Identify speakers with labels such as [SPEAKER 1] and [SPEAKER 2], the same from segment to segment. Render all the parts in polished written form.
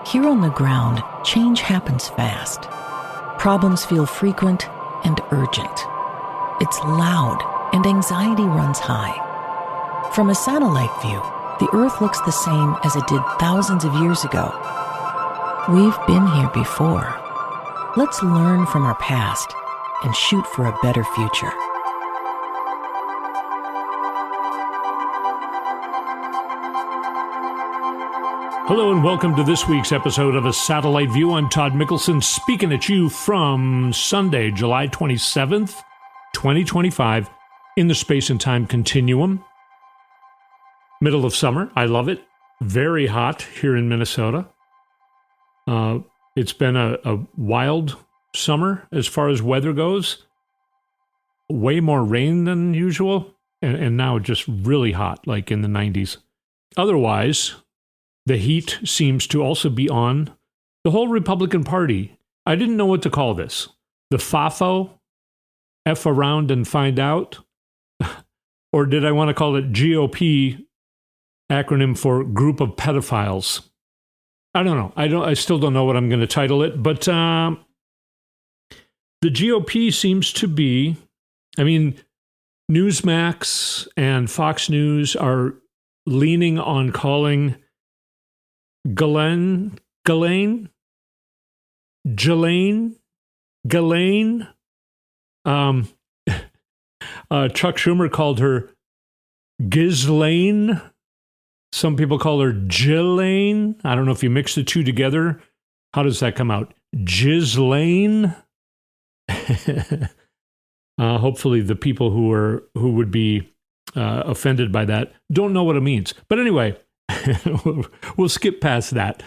[SPEAKER 1] Here on the ground, change happens fast. Problems feel frequent and urgent. It's loud and anxiety runs high. From a satellite view, the Earth looks the same as it did thousands of years ago. We've been here before. Let's learn from our past and shoot for a better future.
[SPEAKER 2] Hello and welcome to this week's episode of A Satellite View. I'm Todd Mickelson, speaking at you from Sunday, July 27th, 2025, in the space and time continuum. Middle of summer. I love it. Very hot here in Minnesota. It's been a wild summer as far as weather goes. Way more rain than usual, and now just really hot, like in the 90s. Otherwise, the heat seems to also be on the whole Republican Party. I didn't know what to call this. The FAFO? F around and find out? Or did I want to call it GOP, acronym for Group of Pedophiles? I don't know. I still don't know what I'm going to title it. But the GOP seems to be, Newsmax and Fox News are leaning on calling Ghislaine, Chuck Schumer called her Ghislaine. Some people call her Ghislaine. I don't know if you mix the two together. How does that come out? Ghislaine? Hopefully the people who would be offended by that don't know what it means. But anyway, we'll skip past that.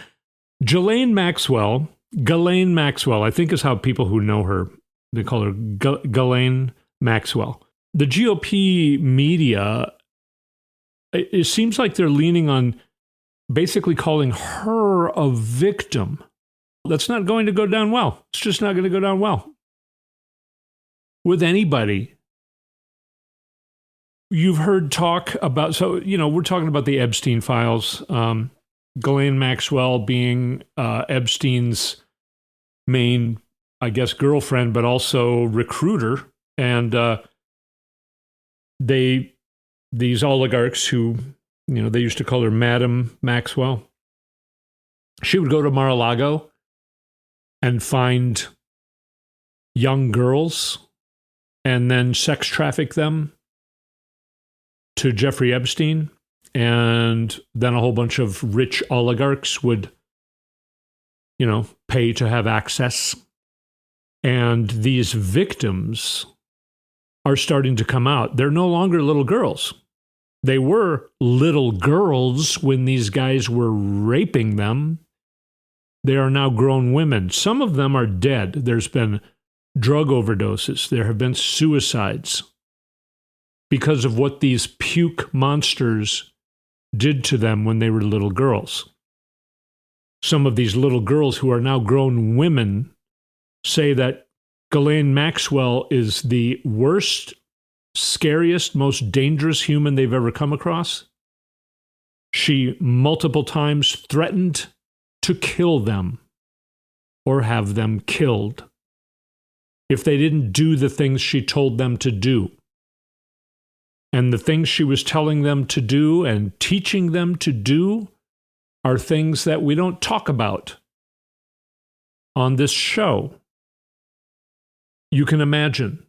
[SPEAKER 2] Ghislaine Maxwell, I think is how people who know her, they call her Ghislaine Maxwell. The GOP media, it seems like they're leaning on basically calling her a victim. That's not going to go down well. It's just not going to go down well with anybody. You've heard talk about, we're talking about the Epstein Files. Ghislaine Maxwell being Epstein's main, I guess, girlfriend, but also recruiter. And these oligarchs who, they used to call her Madam Maxwell. She would go to Mar-a-Lago and find young girls and then sex traffic them to Jeffrey Epstein, and then a whole bunch of rich oligarchs would, pay to have access. And these victims are starting to come out. They're no longer little girls. They were little girls when these guys were raping them. They are now grown women. Some of them are dead. There's been drug overdoses. There have been suicides because of what these puke monsters did to them when they were little girls. Some of these little girls who are now grown women say that Ghislaine Maxwell is the worst, scariest, most dangerous human they've ever come across. She multiple times threatened to kill them or have them killed if they didn't do the things she told them to do. And the things she was telling them to do and teaching them to do are things that we don't talk about on this show. You can imagine.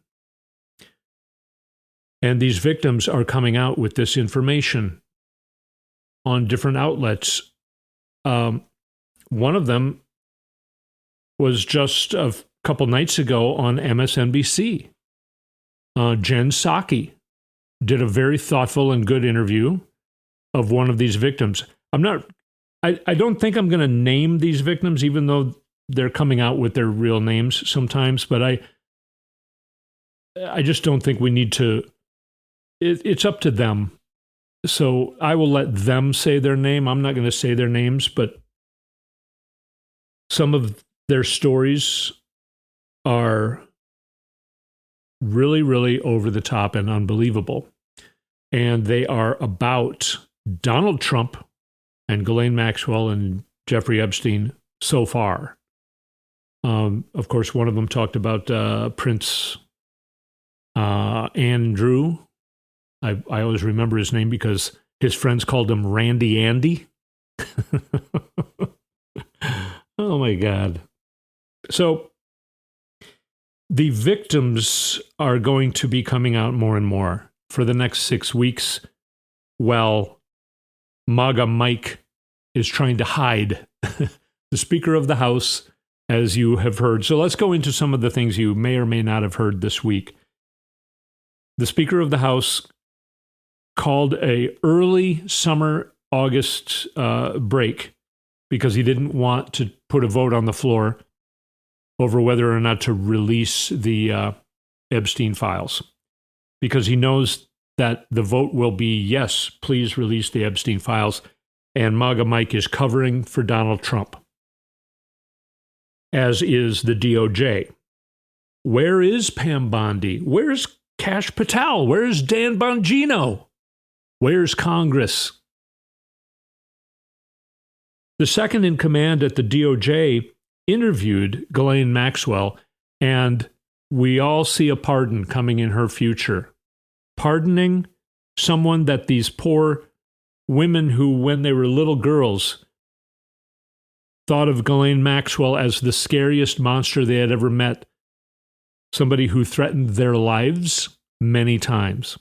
[SPEAKER 2] And these victims are coming out with this information on different outlets. One of them was just a couple nights ago on MSNBC. Jen Psaki did a very thoughtful and good interview of one of these victims. I don't think I'm going to name these victims, even though they're coming out with their real names sometimes, but I just don't think we need to. It's up to them. So I will let them say their name. I'm not going to say their names, but some of their stories are really, really over the top and unbelievable. And they are about Donald Trump and Ghislaine Maxwell and Jeffrey Epstein so far. Of course, one of them talked about Prince Andrew. I always remember his name because his friends called him Randy Andy. Oh, my God. So the victims are going to be coming out more and more for the next 6 weeks while MAGA Mike is trying to hide the Speaker of the House, as you have heard. So let's go into some of the things you may or may not have heard this week. The Speaker of the House called a early summer August break because he didn't want to put a vote on the floor over whether or not to release the Epstein Files, because he knows that the vote will be, yes, please release the Epstein Files, and MAGA Mike is covering for Donald Trump, as is the DOJ. Where is Pam Bondi? Where's Kash Patel? Where's Dan Bongino? Where's Congress? The second in command at the DOJ interviewed Ghislaine Maxwell, and we all see a pardon coming in her future. Pardoning someone that these poor women who, when they were little girls, thought of Ghislaine Maxwell as the scariest monster they had ever met, somebody who threatened their lives many times.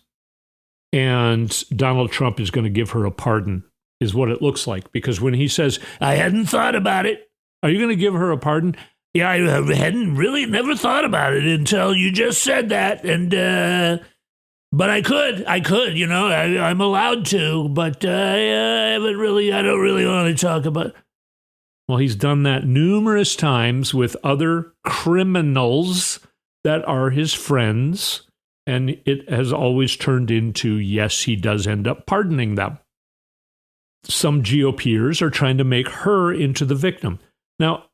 [SPEAKER 2] And Donald Trump is going to give her a pardon, is what it looks like. Because when he says, I hadn't thought about it, are you going to give her a pardon? Yeah, I hadn't really never thought about it until you just said that. And, but I could, I'm allowed to, but I don't really want to talk about it. Well, he's done that numerous times with other criminals that are his friends, and it has always turned into, yes, he does end up pardoning them. Some GOPers are trying to make her into the victim. Now,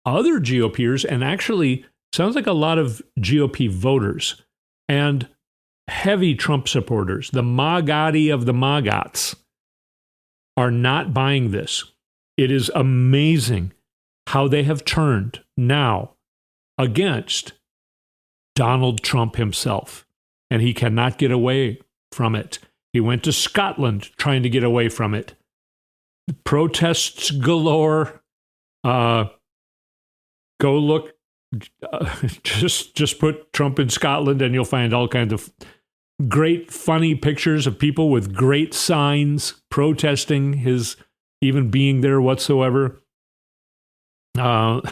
[SPEAKER 2] other GOPers, and actually sounds like a lot of GOP voters and heavy Trump supporters, the Magati of the Magats, are not buying this. It is amazing how they have turned now against Donald Trump himself, and he cannot get away from it. He went to Scotland trying to get away from it. Protests galore. Go look. Just put Trump in Scotland, and you'll find all kinds of great, funny pictures of people with great signs protesting his even being there whatsoever. There,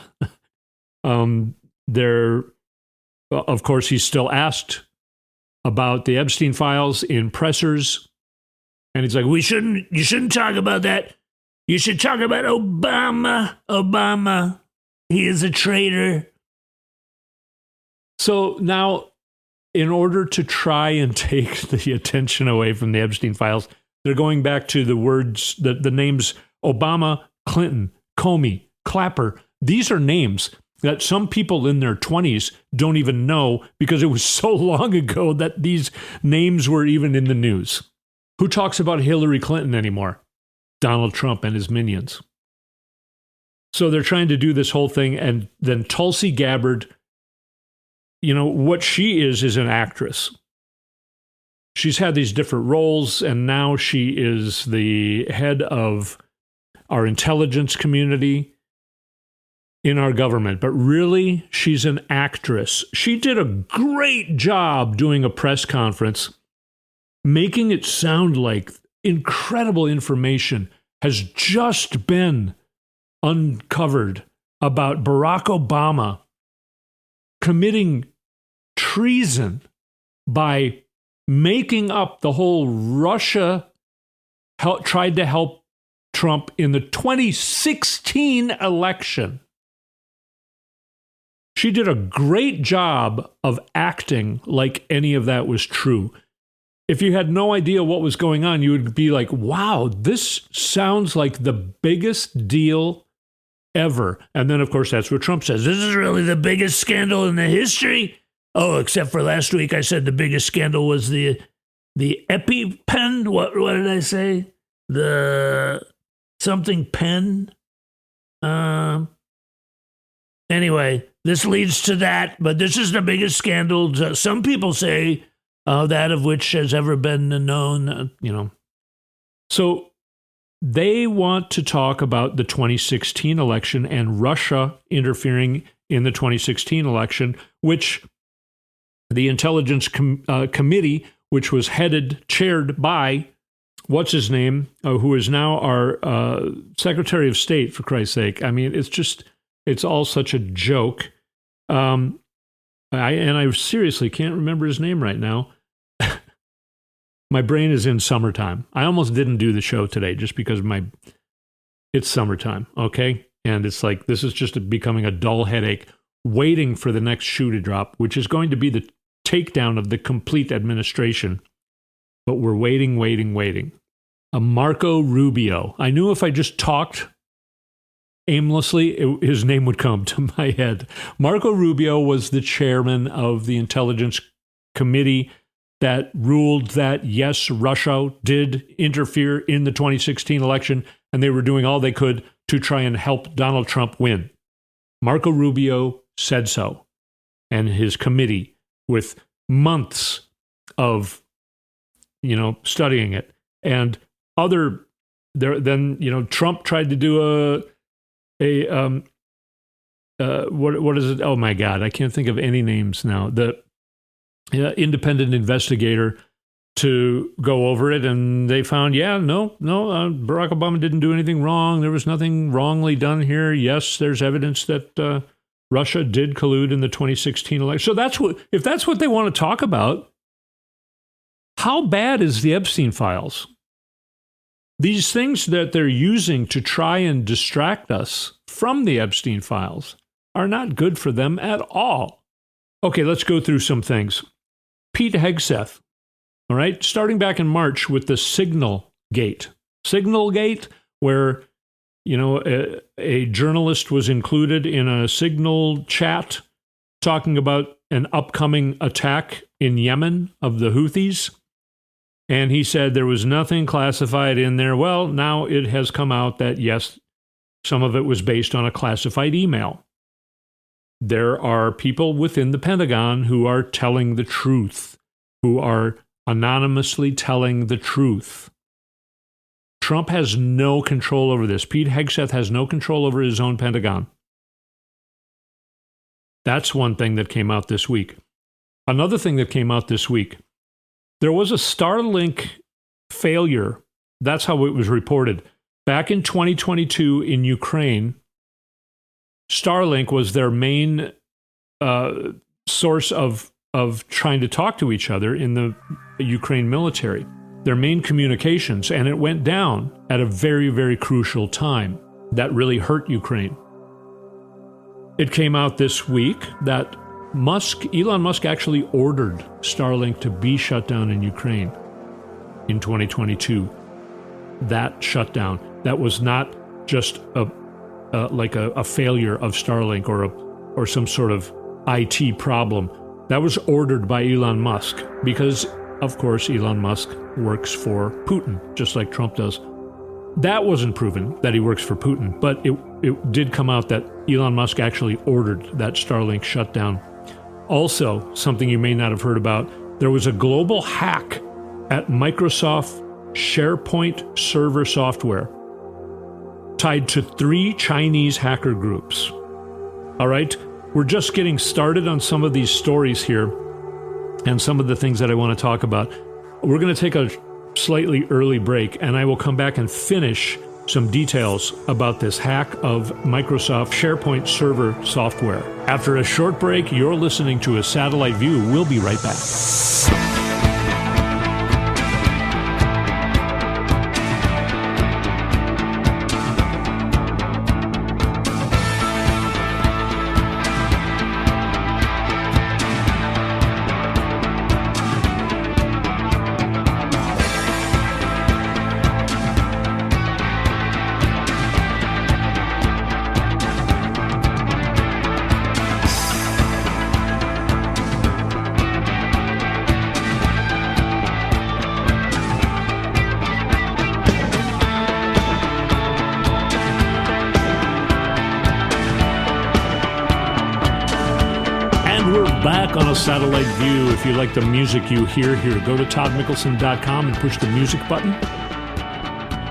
[SPEAKER 2] of course, he's still asked about the Epstein Files in pressers, and he's like, you shouldn't talk about that. You should talk about Obama. He is a traitor. So now, in order to try and take the attention away from the Epstein Files, they're going back to the words, the names Obama, Clinton, Comey, Clapper. These are names that some people in their 20s don't even know because it was so long ago that these names were even in the news. Who talks about Hillary Clinton anymore? Donald Trump and his minions. So they're trying to do this whole thing, and then Tulsi Gabbard, what she is an actress. She's had these different roles, and now she is the head of our intelligence community in our government. But really, she's an actress. She did a great job doing a press conference, making it sound like incredible information has just been uncovered about Barack Obama committing treason by making up the whole Russia tried to help Trump in the 2016 election. She did a great job of acting like any of that was true. If you had no idea what was going on, you would be like, wow, this sounds like the biggest deal ever. And then, of course, that's what Trump says. This is really the biggest scandal in the history. Oh, except for last week, I said the biggest scandal was the EpiPen. What did I say? The something pen. Anyway, this leads to that, but this is the biggest scandal, some people say, that of which has ever been known, So they want to talk about the 2016 election and Russia interfering in the 2016 election, which the Intelligence Committee, which was chaired by, what's his name, who is now our Secretary of State, for Christ's sake. I mean, it's all such a joke. I seriously can't remember his name right now. My brain is in summertime. I almost didn't do the show today just because it's summertime, okay? And it's like, this is just becoming a dull headache, waiting for the next shoe to drop, which is going to be the takedown of the complete administration. But we're waiting. Marco Rubio. I knew if I just talked aimlessly, his name would come to my head. Marco Rubio was the chairman of the Intelligence Committee that ruled that, yes, Russia did interfere in the 2016 election, and they were doing all they could to try and help Donald Trump win. Marco Rubio said so, and his committee, with months of, studying it. And Trump tried to do what is it? Oh my God, I can't think of any names now. The independent investigator to go over it, and they found, Barack Obama didn't do anything wrong. There was nothing wrongly done here. Yes, there's evidence that Russia did collude in the 2016 election. So if that's what they want to talk about, how bad is the Epstein Files? These things that they're using to try and distract us from the Epstein Files are not good for them at all. Okay, let's go through some things. Pete Hegseth, all right, starting back in March with the Signal Gate, where, a journalist was included in a Signal chat talking about an upcoming attack in Yemen of the Houthis. And he said there was nothing classified in there. Well, now it has come out that, yes, some of it was based on a classified email. There are people within the Pentagon who are telling the truth, who are anonymously telling the truth. Trump has no control over this. Pete Hegseth has no control over his own Pentagon. That's one thing that came out this week. Another thing that came out this week, there was a Starlink failure. That's how it was reported. Back in 2022 in Ukraine, Starlink was their main source of trying to talk to each other in the Ukraine military, their main communications, and it went down at a very, very crucial time. That really hurt Ukraine. It came out this week that Elon Musk actually ordered Starlink to be shut down in Ukraine in 2022. That shutdown, that was not just a failure of Starlink or some sort of IT problem. That was ordered by Elon Musk because, of course, Elon Musk works for Putin, just like Trump does. That wasn't proven that he works for Putin, but it did come out that Elon Musk actually ordered that Starlink shutdown. Also, something you may not have heard about, there was a global hack at Microsoft SharePoint server software tied to 3 Chinese hacker groups. All right, we're just getting started on some of these stories here and some of the things that I want to talk about. We're going to take a slightly early break, and I will come back and finish some details about this hack of Microsoft SharePoint server software. After a short break, you're listening to A Satellite View. We'll be right back. back on a satellite view. If you like the music you hear here, go to toddmickelson.com and push the music button.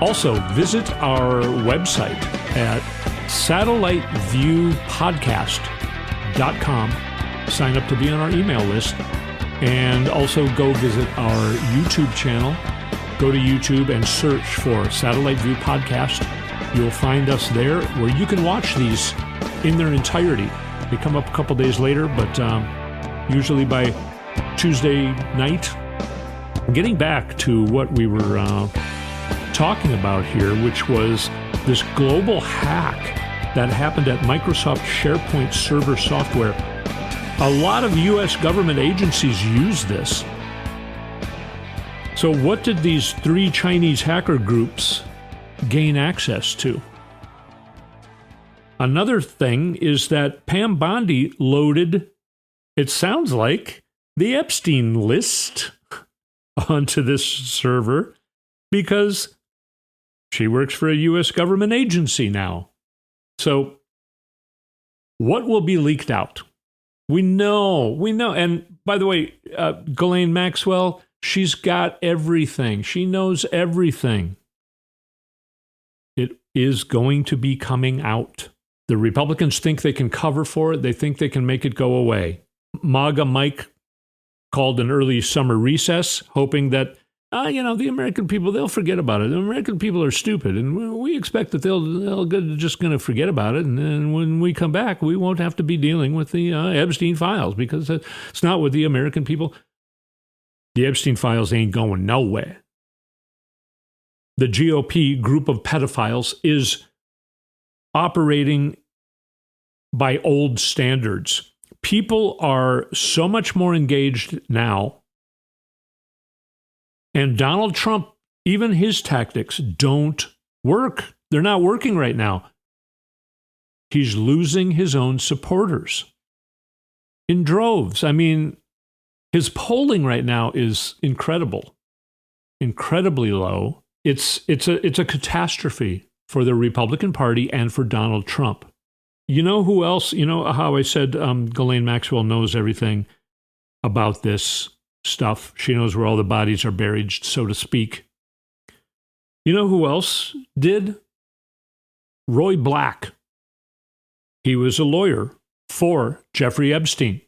[SPEAKER 2] Also, visit our website at satelliteviewpodcast.com. Sign up to be on our email list. And also go visit our YouTube channel. Go to YouTube and search for Satellite View Podcast. You'll find us there where you can watch these in their entirety. They come up a couple days later, but usually by Tuesday night. Getting back to what we were talking about here, which was this global hack that happened at Microsoft SharePoint server software. A lot of U.S. government agencies use this. So what did these 3 Chinese hacker groups gain access to? Another thing is that Pam Bondi loaded, it sounds like, the Epstein list onto this server because she works for a U.S. government agency now. So what will be leaked out? We know. And by the way, Ghislaine Maxwell, she's got everything. She knows everything. It is going to be coming out. The Republicans think they can cover for it. They think they can make it go away. MAGA Mike called an early summer recess, hoping that, the American people, they'll forget about it. The American people are stupid, and we expect that they'll just going to forget about it. And then when we come back, we won't have to be dealing with the Epstein Files because it's not with the American people. The Epstein Files ain't going nowhere. The GOP group of pedophiles is operating by old standards. People are so much more engaged now. And Donald Trump, even his tactics don't work. They're not working right now. He's losing his own supporters in droves. I mean, his polling right now is incredible, incredibly low. It's a catastrophe for the Republican Party and for Donald Trump. You know who else? You know how I said Ghislaine Maxwell knows everything about this stuff. She knows where all the bodies are buried, so to speak. You know who else did? Roy Black. He was a lawyer for Jeffrey Epstein.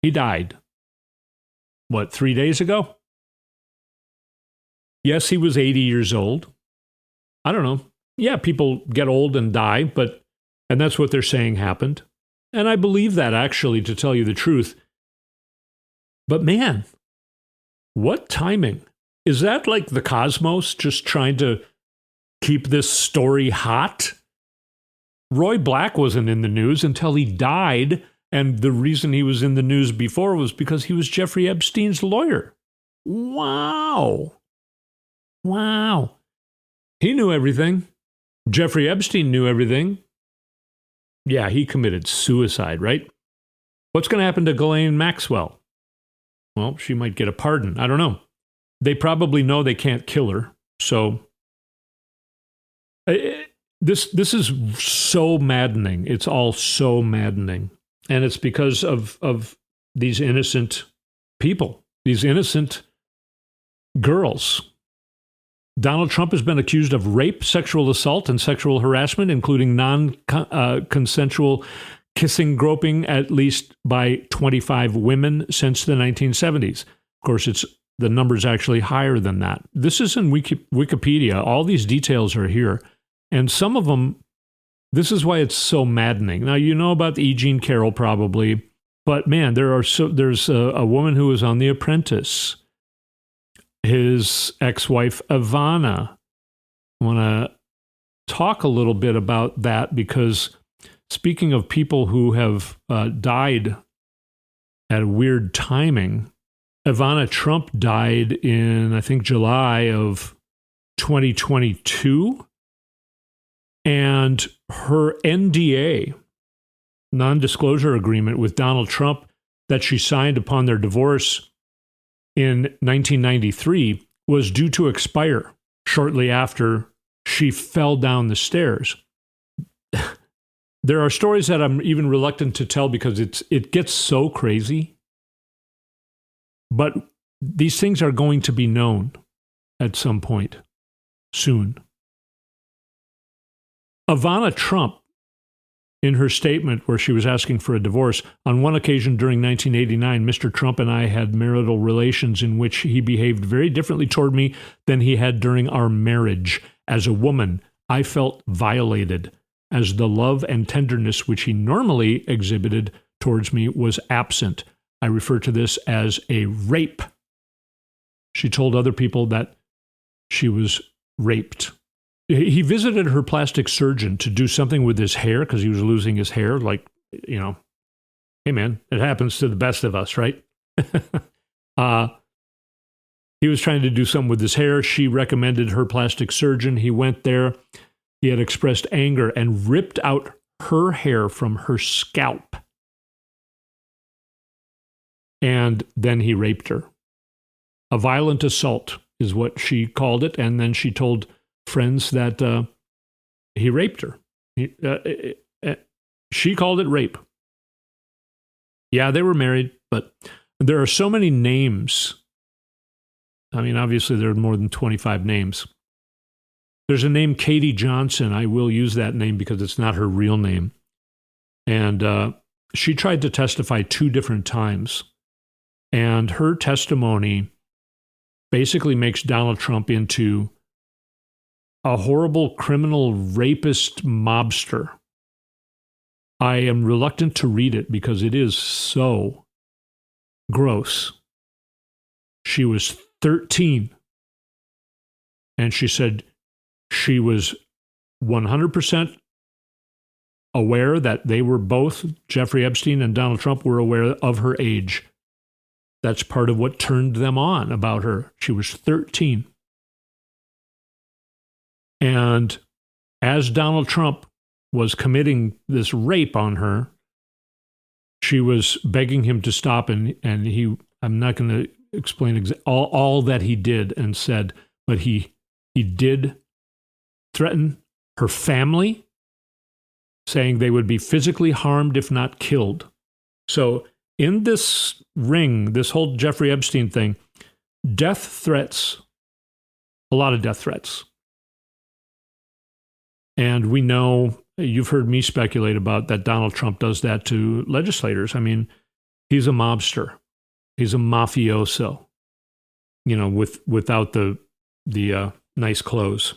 [SPEAKER 2] He died, 3 days ago? Yes, he was 80 years old. I don't know. Yeah, people get old and die, and that's what they're saying happened. And I believe that, actually, to tell you the truth. But man, what timing. Is that like the Cosmos just trying to keep this story hot? Roy Black wasn't in the news until he died, and the reason he was in the news before was because he was Jeffrey Epstein's lawyer. Wow. He knew everything. Jeffrey Epstein knew everything. Yeah, he committed suicide, right? What's going to happen to Ghislaine Maxwell? Well, she might get a pardon. I don't know. They probably know they can't kill her. So this is so maddening. It's all so maddening. And it's because of these innocent people, these innocent girls. Donald Trump has been accused of rape, sexual assault, and sexual harassment, including non-consensual kissing, groping, at least by 25 women since the 1970s. Of course, the number's actually higher than that. This is in Wikipedia. All these details are here. And some of them, this is why it's so maddening. Now, you know about E. Jean Carroll probably, but man, there's a woman who was on The Apprentice. His ex-wife, Ivana. I want to talk a little bit about that because speaking of people who have died at weird timing, Ivana Trump died in, I think, July of 2022. And her NDA, non-disclosure agreement with Donald Trump that she signed upon their divorce in 1993 was due to expire shortly after she fell down the stairs. there are stories that I'm even reluctant to tell because it gets so crazy. But these things are going to be known at some point soon. Ivana Trump, in her statement where she was asking for a divorce, on one occasion during 1989, Mr. Trump and I had marital relations in which he behaved very differently toward me than he had during our marriage. As a woman, I felt violated, as the love and tenderness which he normally exhibited towards me was absent. I refer to this as a rape. She told other people that she was raped. He visited her plastic surgeon to do something with his hair because he was losing his hair. Like, you know, hey man, it happens to the best of us, right? He was trying to do something with his hair. She recommended her plastic surgeon. He went there. He had expressed anger and ripped out her hair from her scalp. And then he raped her. A violent assault is what she called it. And then she told friends that he raped her. She called it rape. Yeah, they were married, but there are so many names. I mean, obviously, there are more than 25 names. There's a name, Katie Johnson. I will use that name because it's not her real name. And she tried to testify 2 different times. And her testimony basically makes Donald Trump into a horrible criminal rapist mobster. I am reluctant to read it because it is so gross. She was 13. And she said she was 100% aware that they were both, Jeffrey Epstein and Donald Trump, were aware of her age. That's part of what turned them on about her. She was 13. And as Donald Trump was committing this rape on her, she was begging him to stop, and he, I'm not going to explain all that he did and said, but he did threaten her family, saying they would be physically harmed if not killed. So in this ring, this whole Jeffrey Epstein thing, death threats, a lot of death threats. And we know, you've heard me speculate about that Donald Trump does that to legislators. I mean, he's a mobster. He's a mafioso, you know, without the nice clothes.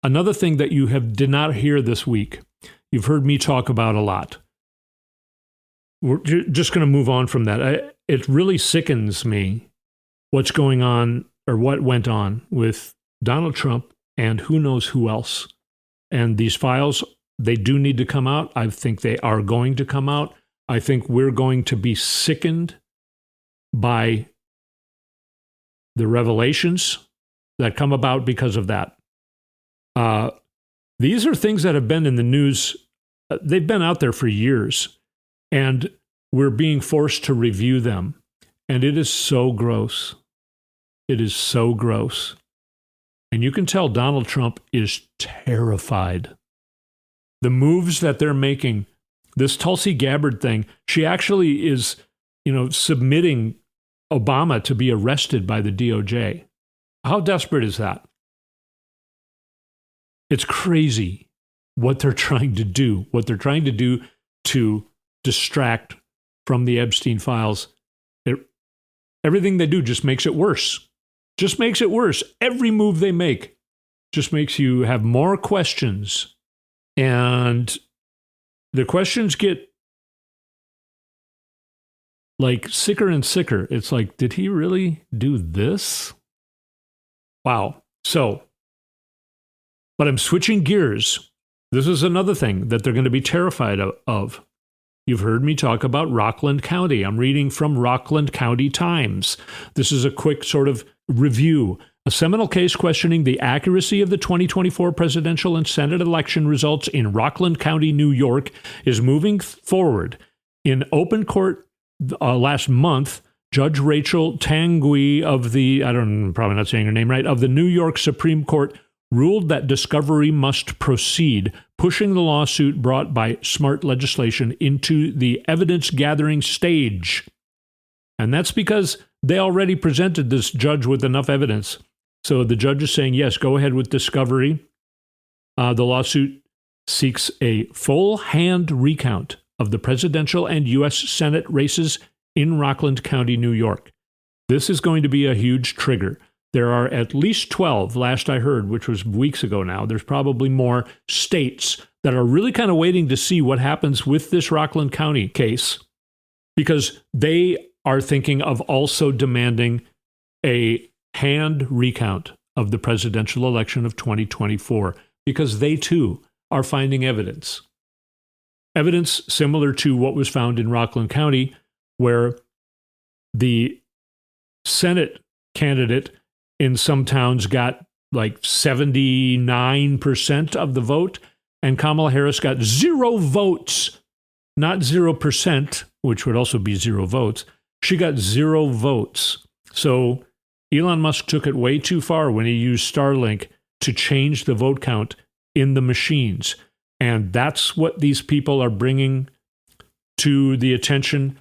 [SPEAKER 2] Another thing that you did not hear this week, you've heard me talk about a lot. We're just going to move on from that. It really sickens me what's going on, or what went on with Donald Trump and who knows who else. And these files, they do need to come out. I think they are going to come out. I think we're going to be sickened by the revelations that come about because of that. These are things that have been in the news. They've been out there for years, and we're being forced to review them. And it is so gross. It is so gross. And you can tell Donald Trump is terrified. The moves that they're making, this Tulsi Gabbard thing, she actually is, submitting Obama to be arrested by the DOJ. How desperate is that? It's crazy what they're trying to do, to distract from the Epstein Files. Everything they do just makes it worse. Just makes it worse. Every move they make just makes you have more questions. And the questions get sicker and sicker. It's like, did he really do this? Wow. But I'm switching gears. This is another thing that they're going to be terrified of. You've heard me talk about Rockland County. I'm reading from Rockland County Times. This is a quick sort of review. A seminal case questioning the accuracy of the 2024 presidential and Senate election results in Rockland County, New York, is moving forward. In open court last month, Judge Rachel Tanguy of the, probably not saying her name right, of the New York Supreme Court ruled that discovery must proceed, pushing the lawsuit brought by smart legislation into the evidence-gathering stage. And that's because they already presented this judge with enough evidence. So the judge is saying, yes, go ahead with discovery. The lawsuit seeks a full hand recount of the presidential and U.S. Senate races in Rockland County, New York. This is going to be a huge trigger. There are at least 12, last I heard, which was weeks ago now. There's probably more states that are really kind of waiting to see what happens with this Rockland County case, because they are thinking of also demanding a hand recount of the presidential election of 2024, because they too are finding evidence. Evidence similar to what was found in Rockland County, where the Senate candidate in some towns got like 79% of the vote, and Kamala Harris got 0 votes, not 0%, which would also be 0 votes. She got 0 votes. So Elon Musk took it way too far when he used Starlink to change the vote count in the machines. And that's what these people are bringing to the attention.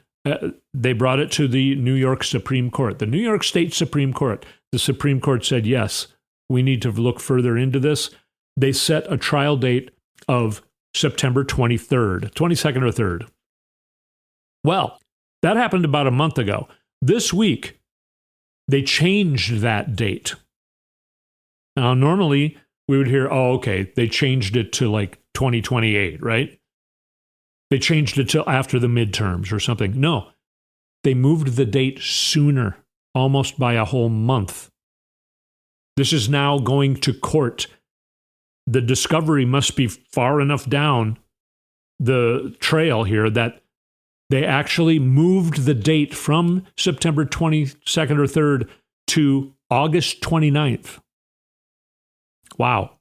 [SPEAKER 2] They brought it to the New York Supreme Court, the New York State Supreme Court. The Supreme Court said, yes, we need to look further into this. They set a trial date of September 23rd, 22nd or 3rd. Well, that happened about a month ago. This week, they changed that date. Now, normally, we would hear, oh, okay, they changed it to like 2028, right? They changed it till after the midterms or something. No, they moved the date sooner, almost by a whole month. This is now going to court. The discovery must be far enough down the trail here that they actually moved the date from September 22nd or 3rd to August 29th. Wow.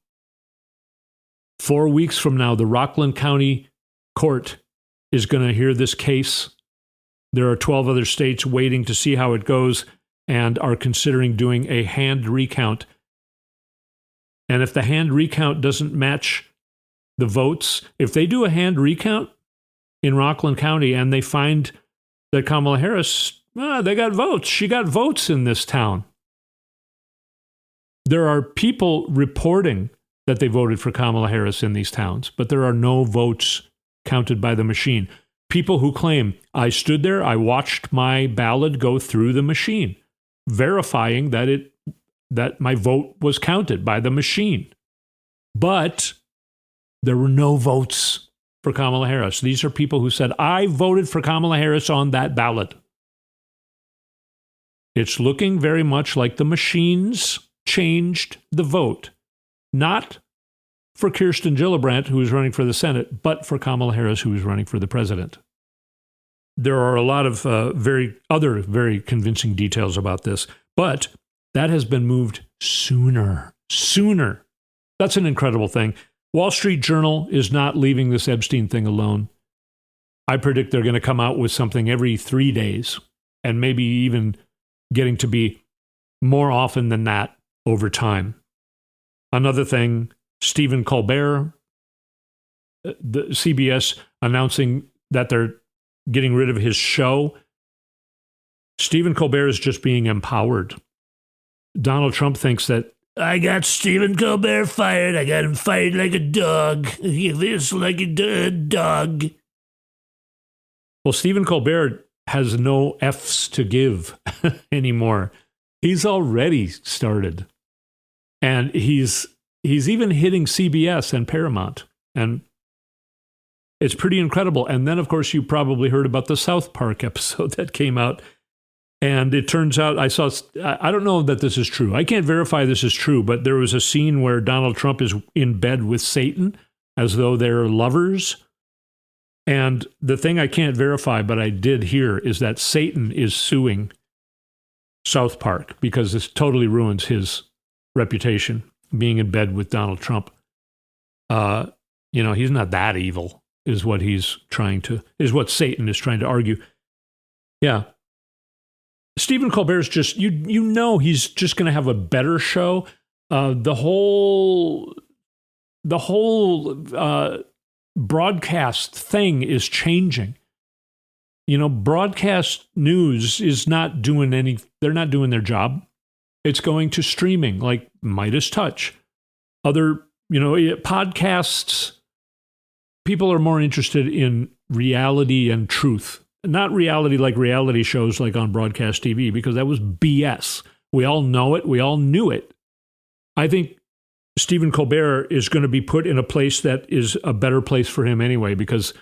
[SPEAKER 2] 4 weeks from now, the Rockland County Court is going to hear this case. There are 12 other states waiting to see how it goes and are considering doing a hand recount. And if the hand recount doesn't match the votes, if they do a hand recount in Rockland County and they find that Kamala Harris, they got votes. She got votes in this town. There are people reporting that they voted for Kamala Harris in these towns, but there are no votes counted by the machine. People who claim, I stood there, I watched my ballot go through the machine, verifying that my vote was counted by the machine. But there were no votes for Kamala Harris. These are people who said, I voted for Kamala Harris on that ballot. It's looking very much like the machines changed the vote. Not for Kirsten Gillibrand, who is running for the Senate, but for Kamala Harris, who is running for the president. There are a lot of very convincing details about this, but that has been moved sooner. That's an incredible thing. Wall Street Journal is not leaving this Epstein thing alone. I predict they're going to come out with something every 3 days, and maybe even getting to be more often than that over time. Another thing, Stephen Colbert, the CBS announcing that they're getting rid of his show. Stephen Colbert is just being empowered. Donald Trump thinks that, I got Stephen Colbert fired. I got him fired like a dog. This like a dog. Well, Stephen Colbert has no F's to give anymore. He's already started. And he's even hitting CBS and Paramount. And it's pretty incredible. And then, of course, you probably heard about the South Park episode that came out. And it turns out, I don't know that this is true. I can't verify this is true, but there was a scene where Donald Trump is in bed with Satan as though they're lovers. And the thing I can't verify, but I did hear, is that Satan is suing South Park because this totally ruins his reputation, being in bed with Donald Trump. He's not that evil, is what Satan is trying to argue. Yeah. Stephen Colbert's just, he's just going to have a better show, the whole broadcast thing is changing. Broadcast news is not doing they're not doing their job. It's going to streaming like Midas Touch. Other, podcasts, people are more interested in reality and truth. Not reality like reality shows like on broadcast TV, because that was BS. We all know it. We all knew it. I think Stephen Colbert is going to be put in a place that is a better place for him anyway, because,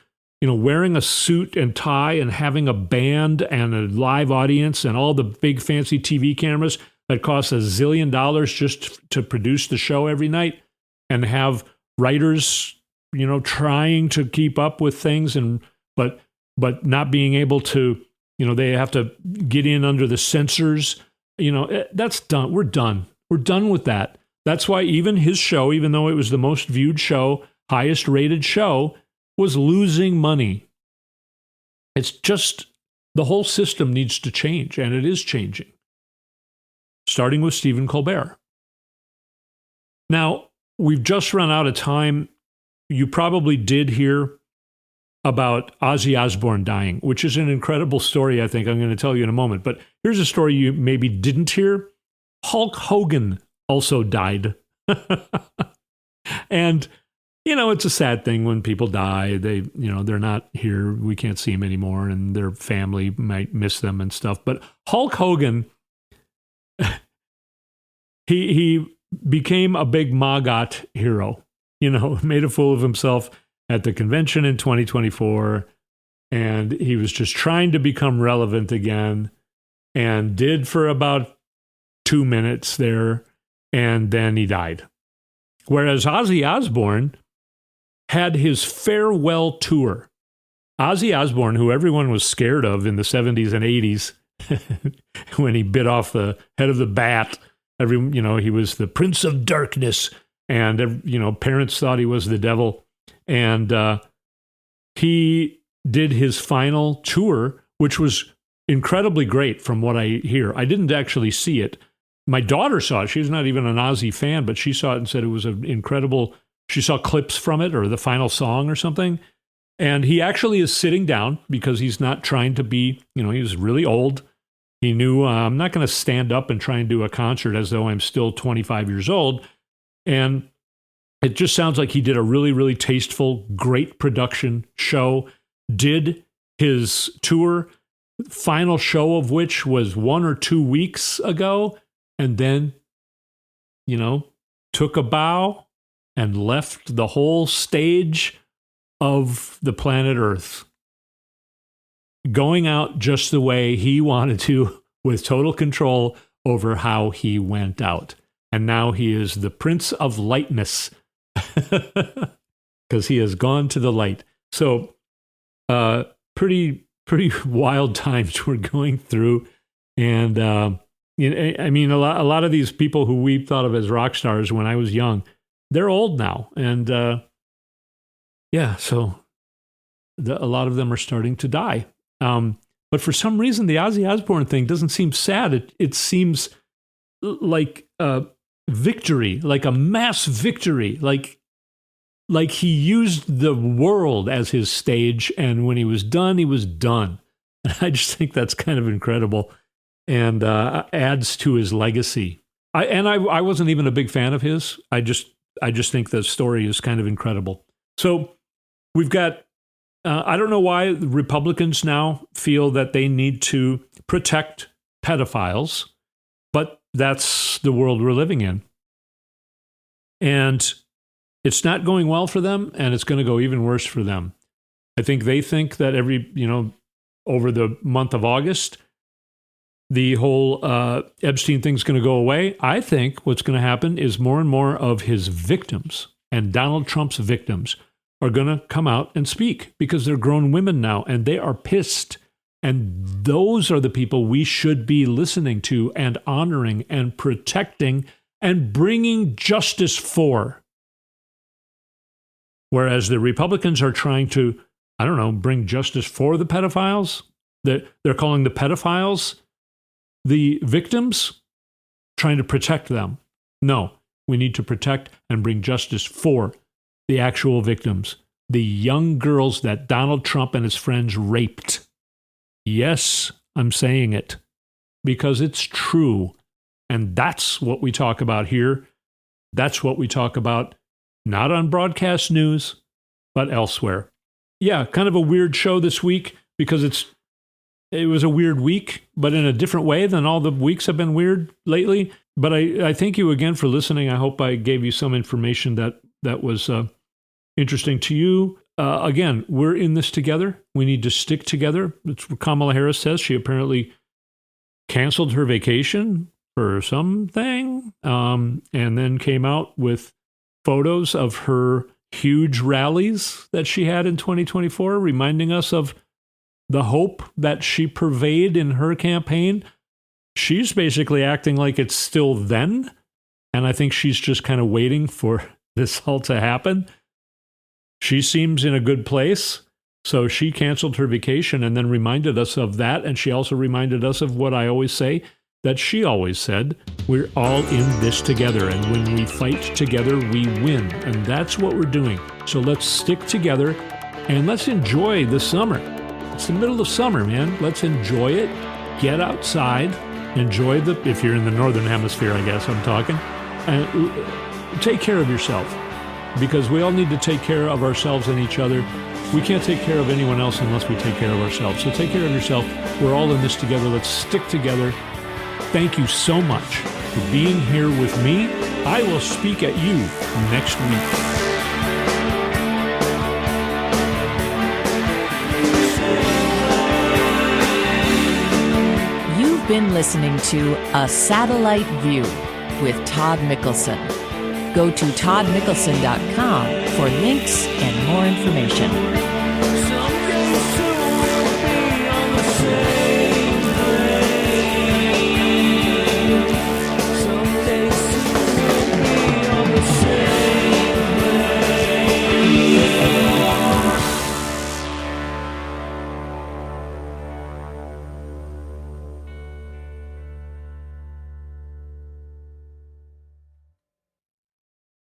[SPEAKER 2] wearing a suit and tie and having a band and a live audience and all the big fancy TV cameras that cost $1 zillion just to produce the show every night, and have writers, trying to keep up with things, but not being able to, they have to get in under the censors. That's done. We're done. We're done with that. That's why even his show, even though it was the most viewed show, highest rated show, was losing money. It's just the whole system needs to change, and it is changing, starting with Stephen Colbert. Now, we've just run out of time. You probably did hear about Ozzy Osbourne dying, which is an incredible story, I think I'm going to tell you in a moment. But here's a story you maybe didn't hear. Hulk Hogan also died. And, it's a sad thing when people die. They, they're not here. We can't see them anymore, and their family might miss them and stuff. But Hulk Hogan, he became a big MAGA hero, made a fool of himself at the convention in 2024. And he was just trying to become relevant again, and did for about 2 minutes there. And then he died. Whereas Ozzy Osbourne had his farewell tour. Ozzy Osbourne, who everyone was scared of in the 70s and 80s, when he bit off the head of the bat, he was the Prince of Darkness, and, parents thought he was the devil. And he did his final tour, which was incredibly great from what I hear. I didn't actually see it. My daughter saw it. She's not even an Ozzy fan, but she saw it and said it was an incredible. She saw clips from it, or the final song or something. And he actually is sitting down because he's not trying to be, he was really old. He knew, I'm not going to stand up and try and do a concert as though I'm still 25 years old. And it just sounds like he did a really, really tasteful, great production show, did his tour, final show of which was 1 or 2 weeks ago. And then, took a bow and left the whole stage of the planet Earth, going out just the way he wanted to, with total control over how he went out. And now he is the Prince of Lightness, because he has gone to the light. So pretty wild times we're going through. And I mean, a lot of these people who we thought of as rock stars when I was young, they're old now. And so a lot of them are starting to die. But for some reason, the Ozzy Osbourne thing doesn't seem sad. It seems like a victory, like a mass victory, like he used the world as his stage, and when he was done, he was done. And I just think that's kind of incredible, and adds to his legacy. I wasn't even a big fan of his. I just think the story is kind of incredible. So we've got, I don't know why Republicans now feel that they need to protect pedophiles, but that's the world we're living in. And it's not going well for them, and it's going to go even worse for them. I think they think that over the month of August, the whole Epstein thing's going to go away. I think what's going to happen is more and more of his victims and Donald Trump's victims are going to come out and speak, because they're grown women now and they are pissed. And those are the people we should be listening to and honoring and protecting and bringing justice for. Whereas the Republicans are trying to, bring justice for the pedophiles. They're calling the pedophiles the victims, trying to protect them. No, We need to protect and bring justice for the actual victims, the young girls that Donald Trump and his friends raped. Yes, I'm saying it because it's true. And that's what we talk about here. That's what we talk about, not on broadcast news, but elsewhere. Yeah, kind of a weird show this week because it was a weird week, but in a different way than all the weeks have been weird lately. But I thank you again for listening. I hope I gave you some information that was interesting to you. Again, we're in this together. We need to stick together. It's what Kamala Harris says. She apparently canceled her vacation for something, and then came out with photos of her huge rallies that she had in 2024, reminding us of the hope that she purveyed in her campaign. She's basically acting like it's still then, and I think she's just kind of waiting for this all to happen. She seems in a good place, so she canceled her vacation and then reminded us of that, and she also reminded us of what I always say, that she always said, we're all in this together, and when we fight together, we win, and that's what we're doing. So let's stick together, and let's enjoy the summer. It's the middle of summer, man. Let's enjoy it. Get outside. Enjoy if you're in the northern hemisphere, I guess I'm talking. And take care of yourself, because we all need to take care of ourselves and each other. We can't take care of anyone else unless we take care of ourselves. So take care of yourself. We're all in this together. Let's stick together. Thank you so much for being here with me. I will speak at you next week.
[SPEAKER 1] Been listening to A Satellite View with Todd Mickelson. Go to toddmickelson.com for links and more information.